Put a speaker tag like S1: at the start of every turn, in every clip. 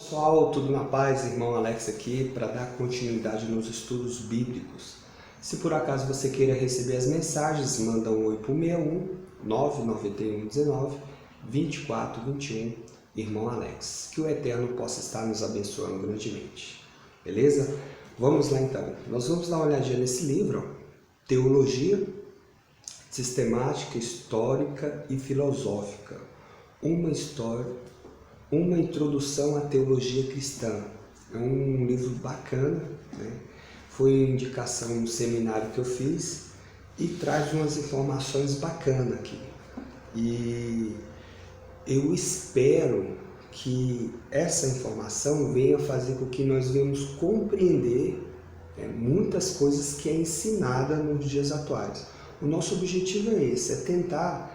S1: Pessoal, tudo na paz? Irmão Alex aqui para dar continuidade nos estudos bíblicos. Se por acaso você queira receber as mensagens, manda um oi para o 61 991 19 24 21, Irmão Alex. Que o Eterno possa estar nos abençoando grandemente. Beleza? Vamos lá então. Nós vamos dar uma olhadinha nesse livro, Teologia Sistemática, Histórica e Filosófica. Uma introdução à teologia cristã. É um livro bacana, né? Foi indicação no seminário que eu fiz e traz umas informações bacanas aqui. E eu espero que essa informação venha fazer com que nós venhamos compreender muitas coisas que é ensinada nos dias atuais. O nosso objetivo é esse, é tentar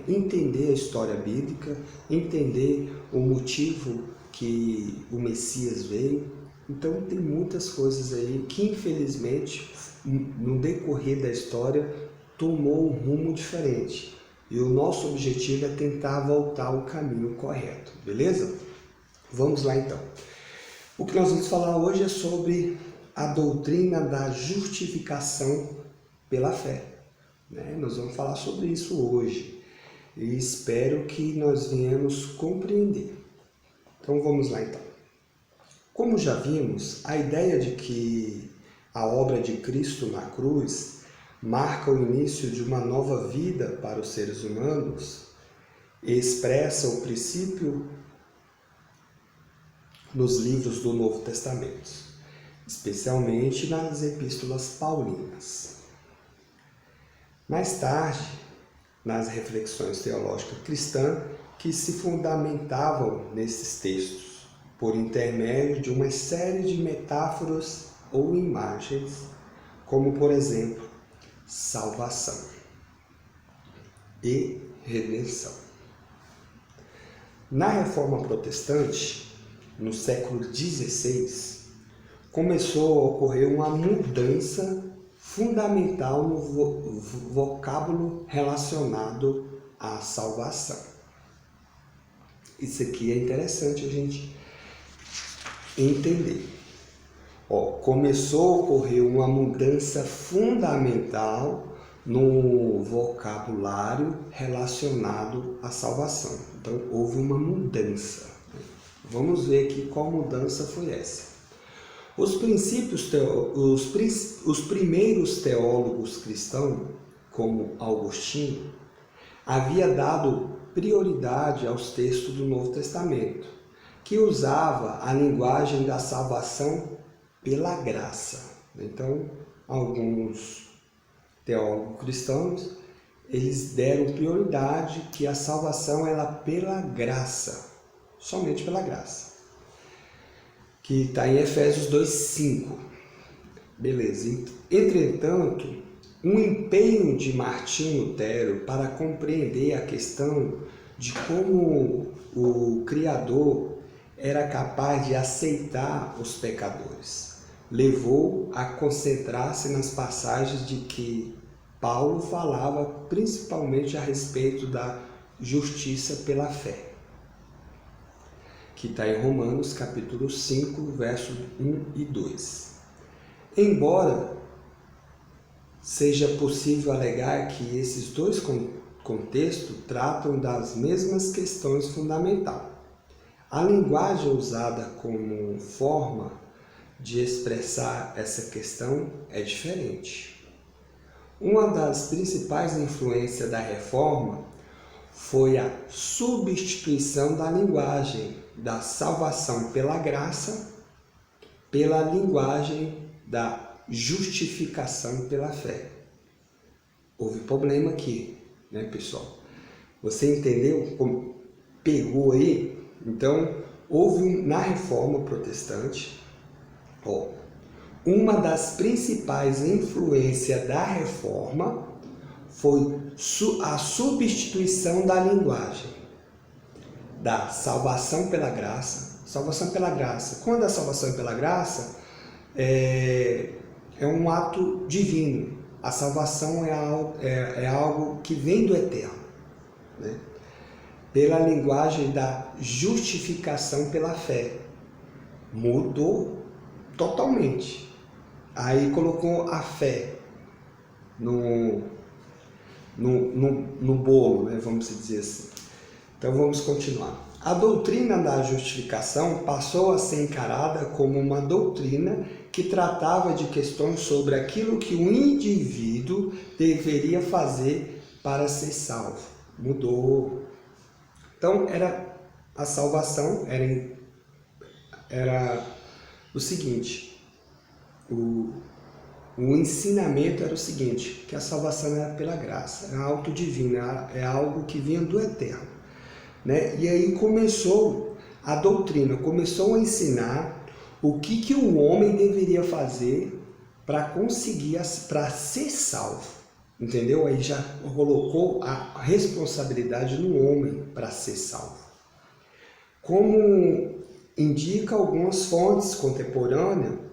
S1: entender a história bíblica, entender o motivo que o Messias veio. Então tem muitas coisas aí que infelizmente no decorrer da história tomou um rumo diferente. E o nosso objetivo é tentar voltar ao caminho correto, beleza? Vamos lá então. O que nós vamos falar hoje é sobre a doutrina da justificação pela fé, né? Nós vamos falar sobre isso hoje. E espero que nós venhamos compreender. Então vamos lá então. Como já vimos, a ideia de que a obra de Cristo na cruz marca o início de uma nova vida para os seres humanos expressa o princípio nos livros do Novo Testamento, especialmente nas epístolas paulinas. Mais tarde, nas reflexões teológicas cristãs que se fundamentavam nesses textos, por intermédio de uma série de metáforas ou imagens, como, por exemplo, salvação e redenção. Na Reforma Protestante, no século XVI, começou a ocorrer uma mudança fundamental no vocábulo relacionado à salvação. Isso aqui é interessante a gente entender. Começou a ocorrer uma mudança fundamental no vocabulário relacionado à salvação. Então, houve uma mudança. Vamos ver aqui qual mudança foi essa. Os primeiros teólogos cristãos, como Agostinho, havia dado prioridade aos textos do Novo Testamento, que usava a linguagem da salvação pela graça. Então, alguns teólogos cristãos, eles deram prioridade que a salvação era pela graça, somente pela graça, que está em Efésios 2:5. Beleza. Entretanto, um empenho de Martinho Lutero para compreender a questão de como o Criador era capaz de aceitar os pecadores levou a concentrar-se nas passagens de que Paulo falava principalmente a respeito da justiça pela fé, que está em Romanos capítulo 5, versos 1 e 2. Embora seja possível alegar que esses dois contextos tratam das mesmas questões fundamentais, a linguagem usada como forma de expressar essa questão é diferente. Uma das principais influências da Reforma foi a substituição da linguagem da salvação pela graça pela linguagem da justificação pela fé. Houve problema aqui, né, pessoal? Você entendeu? Pegou aí? Então, houve na Reforma Protestante, uma das principais influências da Reforma foi a substituição da linguagem da salvação pela graça. Salvação pela graça. Quando a salvação pela graça é um ato divino. A salvação é algo que vem do Eterno, né? Pela linguagem da justificação pela fé. Mudou totalmente. Aí colocou a fé no bolo, né, vamos dizer assim. Então vamos continuar. A doutrina da justificação passou a ser encarada como uma doutrina que tratava de questões sobre aquilo que o indivíduo deveria fazer para ser salvo. Mudou. Então a salvação era o seguinte, o ensinamento era o seguinte, que a salvação era pela graça, era algo divino, é algo que vinha do eterno, né? E aí começou a doutrina, começou a ensinar o que o homem deveria fazer para conseguir, para ser salvo, entendeu? Aí já colocou a responsabilidade no homem para ser salvo. Como indica algumas fontes contemporâneas,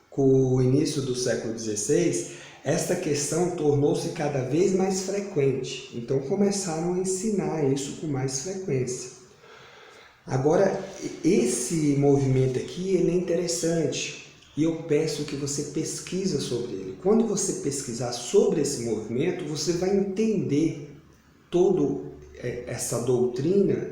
S1: com o início do século XVI, esta questão tornou-se cada vez mais frequente. Então começaram a ensinar isso com mais frequência. Agora, esse movimento aqui, ele é interessante e eu peço que você pesquise sobre ele. Quando você pesquisar sobre esse movimento, você vai entender toda essa doutrina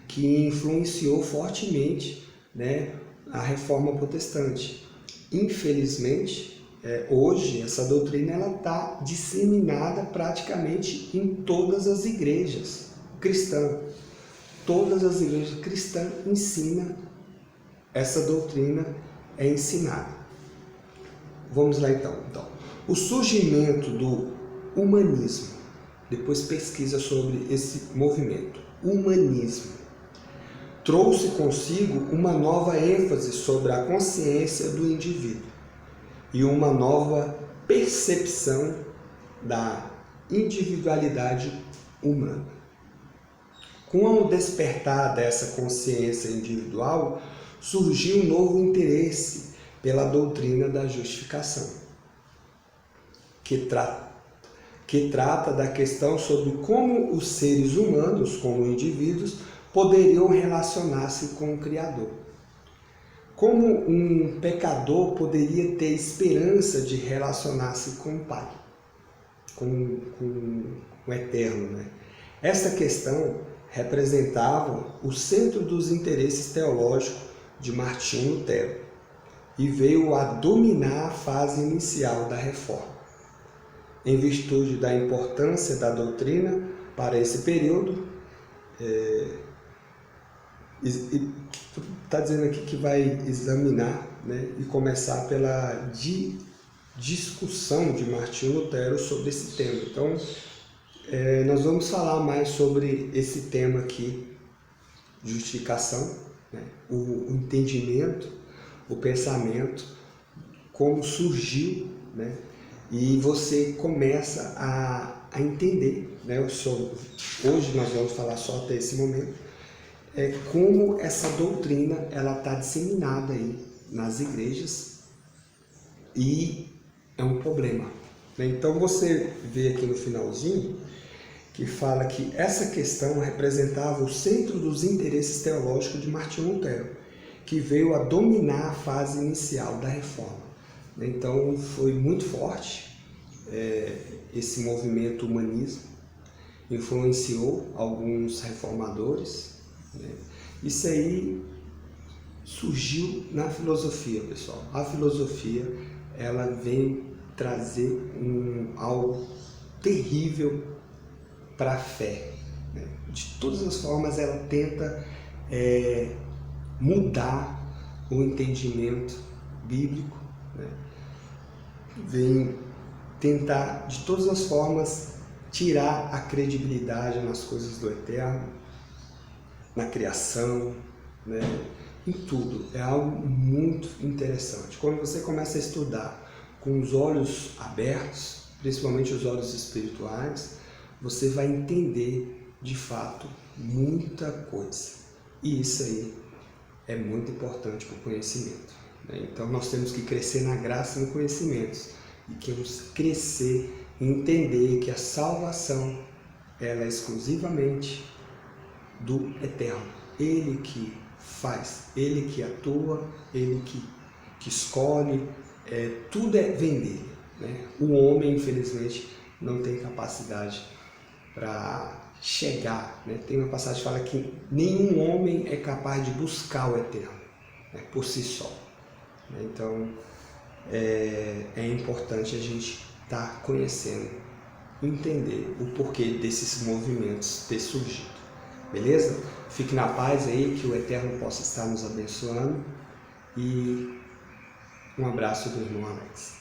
S1: que influenciou fortemente, né, a Reforma Protestante. Infelizmente, hoje essa doutrina está disseminada praticamente em todas as igrejas cristãs. Todas as igrejas cristãs ensinam essa doutrina, é ensinada. Vamos lá então. O surgimento do humanismo. Depois pesquisa sobre esse movimento. Humanismo trouxe consigo uma nova ênfase sobre a consciência do indivíduo e uma nova percepção da individualidade humana. Com o despertar dessa consciência individual, surgiu um novo interesse pela doutrina da justificação, que trata da questão sobre como os seres humanos, como indivíduos, poderiam relacionar-se com o Criador. Como um pecador poderia ter esperança de relacionar-se com o Pai, com o Eterno, né? Esta questão representava o centro dos interesses teológicos de Martinho Lutero e veio a dominar a fase inicial da Reforma. Em virtude da importância da doutrina para esse período, está dizendo aqui que vai examinar, né, e começar pela discussão de Martinho Lutero sobre esse tema. Então, nós vamos falar mais sobre esse tema aqui, justificação, né, o entendimento, o pensamento, como surgiu, né, e você começa a entender, né, hoje nós vamos falar só até esse momento, como essa doutrina ela está disseminada aí nas igrejas e é um problema, né? Então você vê aqui no finalzinho que fala que essa questão representava o centro dos interesses teológicos de Martinho Lutero, que veio a dominar a fase inicial da Reforma. Então foi muito forte esse movimento humanismo, influenciou alguns reformadores, né? Isso aí surgiu na filosofia, pessoal. A filosofia ela vem trazer algo terrível para a fé, né? De todas as formas ela tenta mudar o entendimento bíblico, né? Vem tentar de todas as formas tirar a credibilidade nas coisas do Eterno, na criação, né? Em tudo. É algo muito interessante. Quando você começa a estudar com os olhos abertos, principalmente os olhos espirituais, você vai entender de fato muita coisa. E isso aí é muito importante para o conhecimento, né? Então nós temos que crescer na graça e no conhecimento. E temos que crescer e entender que a salvação ela é exclusivamente do Eterno. Ele que faz. Ele que atua, ele que escolhe, tudo vem dele, né? O homem, infelizmente, não tem capacidade para chegar, né? Tem uma passagem que fala que nenhum homem é capaz de buscar o eterno, né, por si só. Então, é importante a gente estar conhecendo, entender o porquê desses movimentos ter surgido. Beleza? Fique na paz aí, que o Eterno possa estar nos abençoando. E um abraço do irmão Alex.